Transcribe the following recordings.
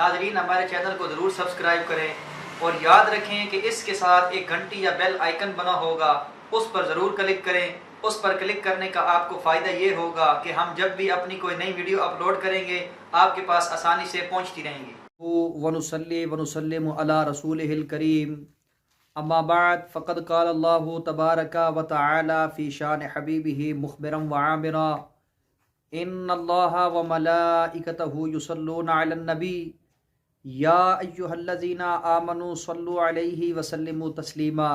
ناظرین ہمارے چینل کو ضرور سبسکرائب کریں اور یاد رکھیں کہ اس کے ساتھ ایک گھنٹی یا بیل آئیکن بنا ہوگا، اس پر ضرور کلک کریں۔ اس پر کلک کرنے کا آپ کو فائدہ یہ ہوگا کہ ہم جب بھی اپنی کوئی نئی ویڈیو اپلوڈ کریں گے آپ کے پاس آسانی سے پہنچتی رہیں گی۔ وَنُصَلِّي وَنُسَلِّمُ عَلَى رَسُولِهِ الْكَرِيمِ اما بعد فقد قال اللہ تبارک و تعالی فی شان حبیبہ مخبرا وعامرا ان اللہ وملائکتہ یصلون علی النبی یا ایہا الذین آمنوا صلوا علیہ وسلموا تسلیما۔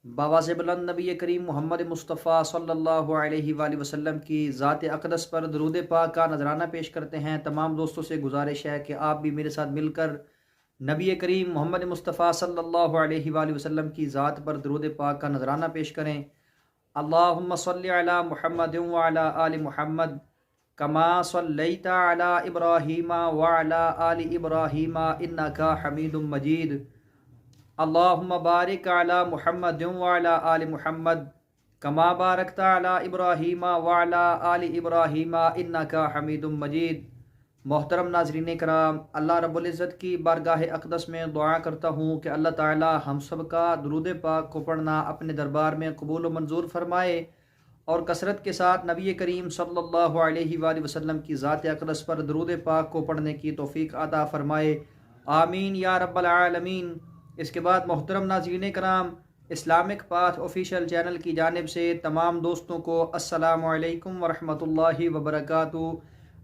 باواز بلند نبی کریم محمد مصطفیٰ صلی اللہ علیہ وآلہ وسلم کی ذات اقدس پر درود پاک کا نذرانہ پیش کرتے ہیں۔ تمام دوستوں سے گزارش ہے کہ آپ بھی میرے ساتھ مل کر نبی کریم محمد مصطفیٰ صلی اللہ علیہ وآلہ وسلم کی ذات پر درود پاک کا نذرانہ پیش کریں۔ اللہم صلی علی محمد وعلی آل محمد کما صلیت علی ابراہیم وعلی آل ابراہیم انکا حمید مجید۔ اللہم بارک علی محمد وعلی آل محمد کما بارکت علی ابراہیم وعلی آل ابراہیم انکا حمید مجید۔ محترم ناظرین کرام، اللہ رب العزت کی بارگاہ اقدس میں دعا کرتا ہوں کہ اللہ تعالی ہم سب کا درود پاک کو پڑھنا اپنے دربار میں قبول و منظور فرمائے اور کثرت کے ساتھ نبی کریم صلی اللہ علیہ وآلہ وسلم کی ذات اقدس پر درود پاک کو پڑھنے کی توفیق عطا فرمائے، آمین یا رب العالمین۔ اس کے بعد محترم ناظرین کرام، اسلامک پاتھ آفیشیل چینل کی جانب سے تمام دوستوں کو السلام علیکم ورحمۃ اللہ وبرکاتہ۔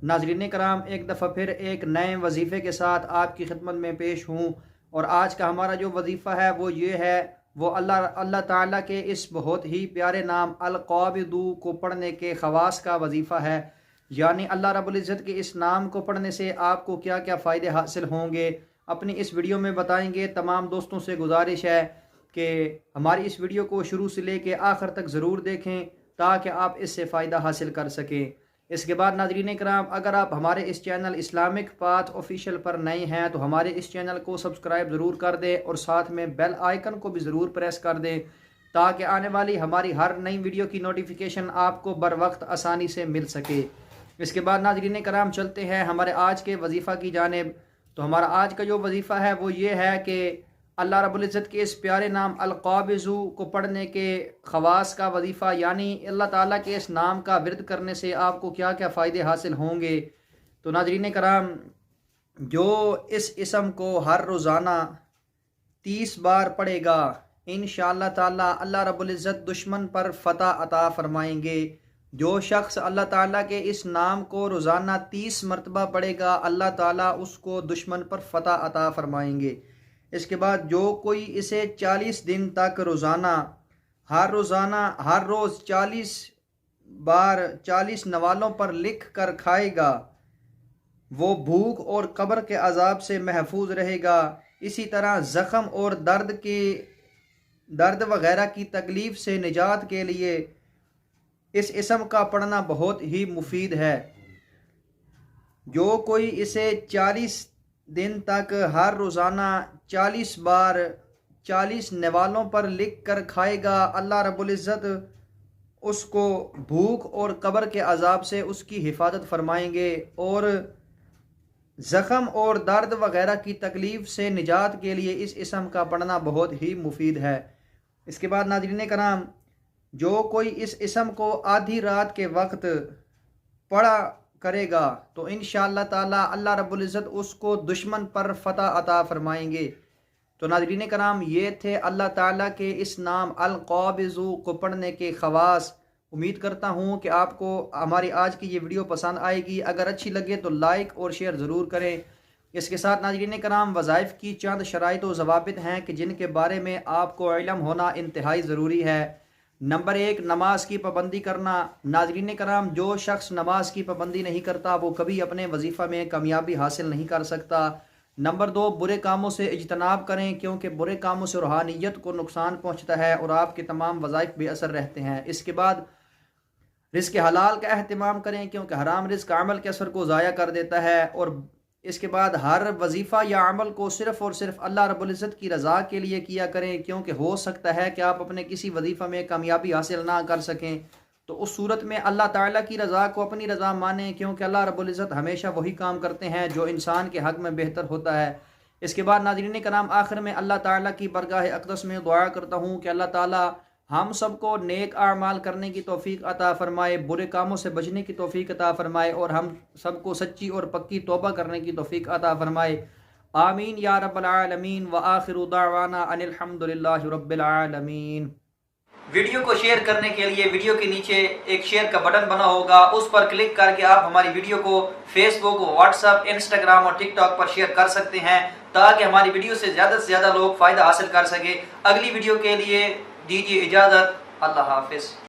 ناظرین کرام، ایک دفعہ پھر ایک نئے وظیفے کے ساتھ آپ کی خدمت میں پیش ہوں، اور آج کا ہمارا جو وظیفہ ہے وہ یہ ہے، وہ اللہ تعالیٰ کے اس بہت ہی پیارے نام القابض کو پڑھنے کے خواص کا وظیفہ ہے، یعنی اللہ رب العزت کے اس نام کو پڑھنے سے آپ کو کیا کیا فائدے حاصل ہوں گے اپنی اس ویڈیو میں بتائیں گے۔ تمام دوستوں سے گزارش ہے کہ ہماری اس ویڈیو کو شروع سے لے کے آخر تک ضرور دیکھیں تاکہ آپ اس سے فائدہ حاصل کر سکیں۔ اس کے بعد ناظرین کرام، اگر آپ ہمارے اس چینل اسلامک پاتھ آفیشیل پر نئے ہیں تو ہمارے اس چینل کو سبسکرائب ضرور کر دیں اور ساتھ میں بیل آئیکن کو بھی ضرور پریس کر دیں تاکہ آنے والی ہماری ہر نئی ویڈیو کی نوٹیفیکیشن آپ کو بر وقت آسانی سے مل سکے۔ اس کے بعد ناظرین کرام چلتے ہیں ہمارے آج کے وظیفہ کی جانب۔ تو ہمارا آج کا جو وظیفہ ہے وہ یہ ہے کہ اللہ رب العزت کے اس پیارے نام القابض کو پڑھنے کے خواص کا وظیفہ، یعنی اللہ تعالیٰ کے اس نام کا ورد کرنے سے آپ کو کیا کیا فائدے حاصل ہوں گے۔ تو ناظرین کرام، جو اس اسم کو ہر روزانہ 30 بار پڑھے گا انشاءاللہ تعالیٰ اللہ رب العزت دشمن پر فتح عطا فرمائیں گے۔ جو شخص اللہ تعالیٰ کے اس نام کو روزانہ 30 مرتبہ پڑھے گا اللہ تعالیٰ اس کو دشمن پر فتح عطا فرمائیں گے۔ اس کے بعد جو کوئی اسے 40 دن تک ہر روز 40 بار 40 نوالوں پر لکھ کر کھائے گا، وہ بھوک اور قبر کے عذاب سے محفوظ رہے گا۔ اسی طرح زخم اور درد وغیرہ کی تکلیف سے نجات کے لیے اس اسم کا پڑھنا بہت ہی مفید ہے۔ جو کوئی اسے 40 دن تک ہر روزانہ 40 بار 40 نوالوں پر لکھ کر کھائے گا اللہ رب العزت اس کو بھوک اور قبر کے عذاب سے اس کی حفاظت فرمائیں گے اور زخم اور درد وغیرہ کی تکلیف سے نجات کے لیے اس اسم کا پڑھنا بہت ہی مفید ہے۔ اس کے بعد ناظرین کرام، جو کوئی اس اسم کو آدھی رات کے وقت پڑھا کرے گا تو انشاءاللہ تعالی اللہ رب العزت اس کو دشمن پر فتح عطا فرمائیں گے۔ تو ناظرین کرام، یہ تھے اللہ تعالیٰ کے اس نام القابض کو پڑھنے کے خواص۔ امید کرتا ہوں کہ آپ کو ہماری آج کی یہ ویڈیو پسند آئے گی۔ اگر اچھی لگے تو لائک اور شیئر ضرور کریں۔ اس کے ساتھ ناظرین کرام، وظائف کی چند شرائط و ضوابط ہیں کہ جن کے بارے میں آپ کو علم ہونا انتہائی ضروری ہے۔ نمبر 1، نماز کی پابندی کرنا۔ ناظرین کرام، جو شخص نماز کی پابندی نہیں کرتا وہ کبھی اپنے وظیفہ میں کامیابی حاصل نہیں کر سکتا۔ نمبر 2، برے کاموں سے اجتناب کریں کیونکہ برے کاموں سے روحانیت کو نقصان پہنچتا ہے اور آپ کے تمام وظائف بے اثر رہتے ہیں۔ اس کے بعد رزق حلال کا اہتمام کریں کیونکہ حرام رزق عمل کے اثر کو ضائع کر دیتا ہے۔ اور اس کے بعد ہر وظیفہ یا عمل کو صرف اور صرف اللہ رب العزت کی رضا کے لیے کیا کریں کیونکہ ہو سکتا ہے کہ آپ اپنے کسی وظیفہ میں کامیابی حاصل نہ کر سکیں۔ تو اس صورت میں اللہ تعالیٰ کی رضا کو اپنی رضا مانیں، کیونکہ اللہ رب العزت ہمیشہ وہی کام کرتے ہیں جو انسان کے حق میں بہتر ہوتا ہے۔ اس کے بعد ناظرین کرام، آخر میں اللہ تعالیٰ کی بارگاہ اقدس میں دعا کرتا ہوں کہ اللہ تعالیٰ ہم سب کو نیک اعمال کرنے کی توفیق عطا فرمائے، برے کاموں سے بچنے کی توفیق عطا فرمائے، اور ہم سب کو سچی اور پکی توبہ کرنے کی توفیق عطا فرمائے۔ آمین یا رب العالمین، وآخر دعوانا ان الحمد للہ رب العالمین۔ ویڈیو کو شیئر کرنے کے لیے ویڈیو کے نیچے ایک شیئر کا بٹن بنا ہوگا، اس پر کلک کر کے آپ ہماری ویڈیو کو فیس بک، واٹس ایپ، انسٹاگرام اور ٹک ٹاک پر شیئر کر سکتے ہیں، تاکہ ہماری ویڈیو سے زیادہ لوگ فائدہ حاصل کر سکے۔ اگلی ویڈیو کے لیے دیجیے اجازت، اللہ حافظ۔